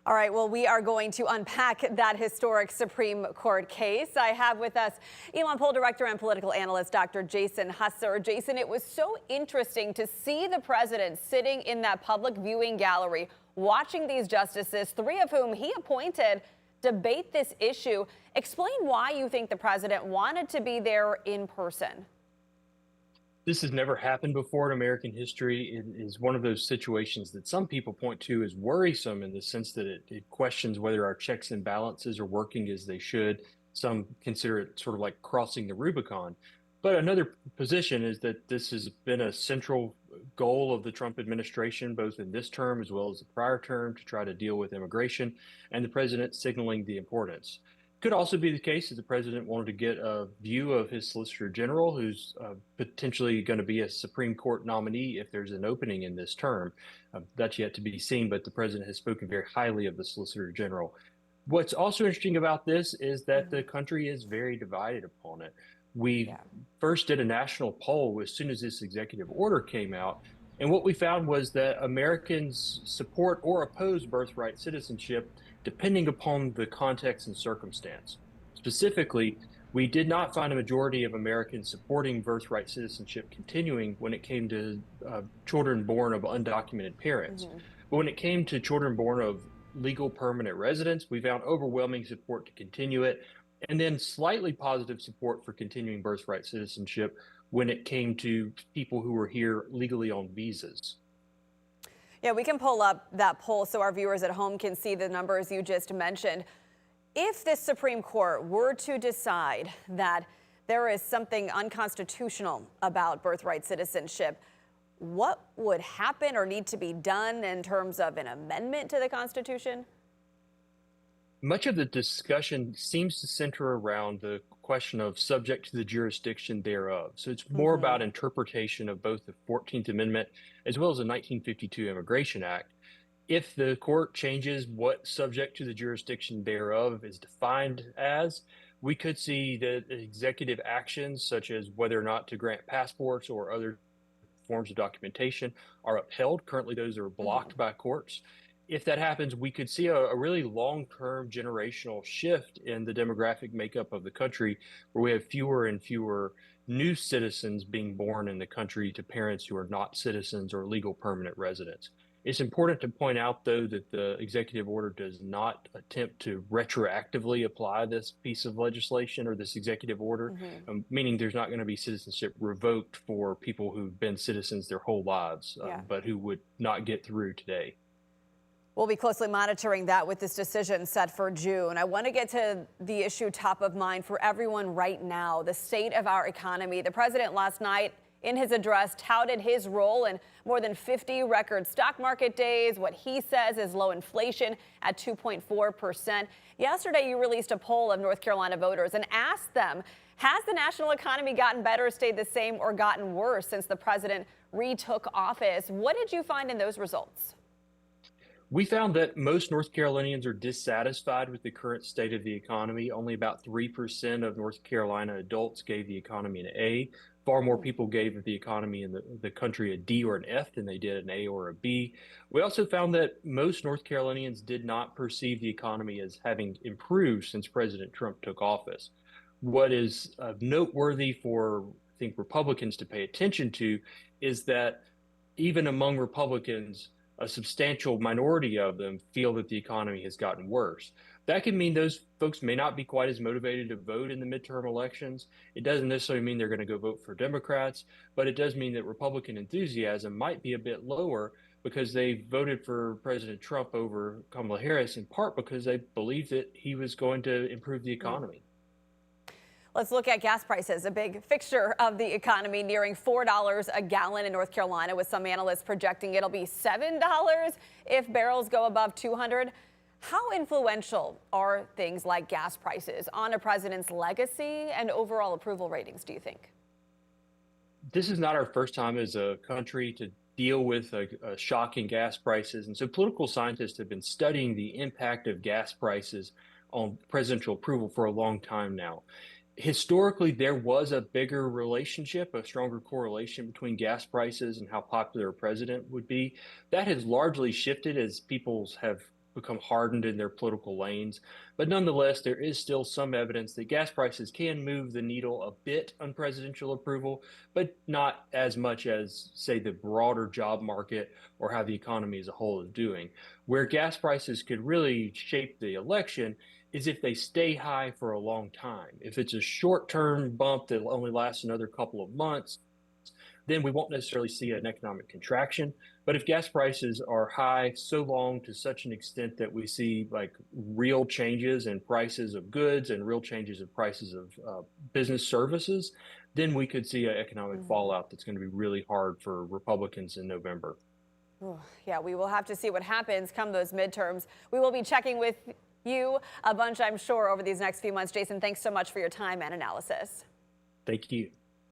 All right, well, we are going to unpack that historic Supreme Court case. I have with us Elon poll director and political analyst Dr. Jason Husser. Jason, it was so interesting to see the president sitting in that public viewing gallery watching these justices, three of whom he appointed, debate this issue. Explain why you think the president wanted to be there in person. This has never happened before in American history. It is one of those situations that some people point to as worrisome in the sense that it questions whether our checks and balances are working as they should. Some consider it sort of like crossing the Rubicon. But another position is that this has been a central goal of the Trump administration, both in this term as well as the prior term, to try to deal with immigration, and the president signaling the importance. Could also be the case that the president wanted to get a view of his Solicitor General, who's potentially going to be a Supreme Court nominee if there's an opening in this term. That's yet to be seen, but the president has spoken very highly of the Solicitor General. What's also interesting about this is that the country is very divided upon it. We first did a national poll as soon as this executive order came out. And what we found was that Americans support or oppose birthright citizenship depending upon the context and circumstance. Specifically, we did not find a majority of Americans supporting birthright citizenship continuing when it came to children born of undocumented parents. But when it came to children born of legal permanent residents, we found overwhelming support to continue it, and then slightly positive support for continuing birthright citizenship when it came to people who were here legally on visas. Yeah, we can pull up that poll so our viewers at home can see the numbers you just mentioned. If the Supreme Court were to decide that there is something unconstitutional about birthright citizenship, what would happen or need to be done in terms of an amendment to the Constitution? Much of the discussion seems to center around the question of subject to the jurisdiction thereof. So it's more about interpretation of both the 14th Amendment as well as the 1952 Immigration Act. If the court changes what subject to the jurisdiction thereof is defined as, we could see that executive actions, such as whether or not to grant passports or other forms of documentation, are upheld. Currently, those are blocked by courts. If that happens, we could see a really long-term generational shift in the demographic makeup of the country, where we have fewer and fewer new citizens being born in the country to parents who are not citizens or legal permanent residents. It's important to point out, though, that the executive order does not attempt to retroactively apply this piece of legislation or this executive order, meaning there's not going to be citizenship revoked for people who've been citizens their whole lives, but who would not get through today. We'll be closely monitoring that with this decision set for June. I want to get to the issue top of mind for everyone right now, the state of our economy. The president last night in his address touted his role in more than 50 record stock market days, what he says is low inflation at 2.4%. Yesterday, you released a poll of North Carolina voters and asked them, has the national economy gotten better, stayed the same, or gotten worse since the president retook office? What did you find in those results? We found that most North Carolinians are dissatisfied with the current state of the economy. Only about 3% of North Carolina adults gave the economy an A. Far more people gave the economy in the country a D or an F than they did an A or a B. We also found that most North Carolinians did not perceive the economy as having improved since President Trump took office. What is noteworthy for, I think, Republicans to pay attention to is that even among Republicans, a substantial minority of them feel that the economy has gotten worse. That can mean those folks may not be quite as motivated to vote in the midterm elections. It doesn't necessarily mean they're going to go vote for Democrats, but it does mean that Republican enthusiasm might be a bit lower because they voted for President Trump over Kamala Harris, in part because they believed that he was going to improve the economy. Let's look at gas prices, a big fixture of the economy, nearing $4 a gallon in North Carolina, with some analysts projecting it'll be $7 if barrels go above 200. How influential are things like gas prices on a president's legacy and overall approval ratings, do you think? This is not our first time as a country to deal with a shock in gas prices. And so political scientists have been studying the impact of gas prices on presidential approval for a long time now. Historically, there was a bigger relationship, a stronger correlation between gas prices and how popular a president would be. That has largely shifted as people have become hardened in their political lanes. But nonetheless, there is still some evidence that gas prices can move the needle a bit on presidential approval, but not as much as, say, the broader job market or how the economy as a whole is doing. Where gas prices could really shape the election is if they stay high for a long time. If it's a short-term bump that only lasts another couple of months, then we won't necessarily see an economic contraction. But if gas prices are high so long to such an extent that we see like real changes in prices of goods and real changes in prices of business services, then we could see an economic fallout that's going to be really hard for Republicans in November. Oh, yeah, we will have to see what happens come those midterms. We will be checking with you a bunch, I'm sure, over these next few months. Jason, thanks so much for your time and analysis. Thank you.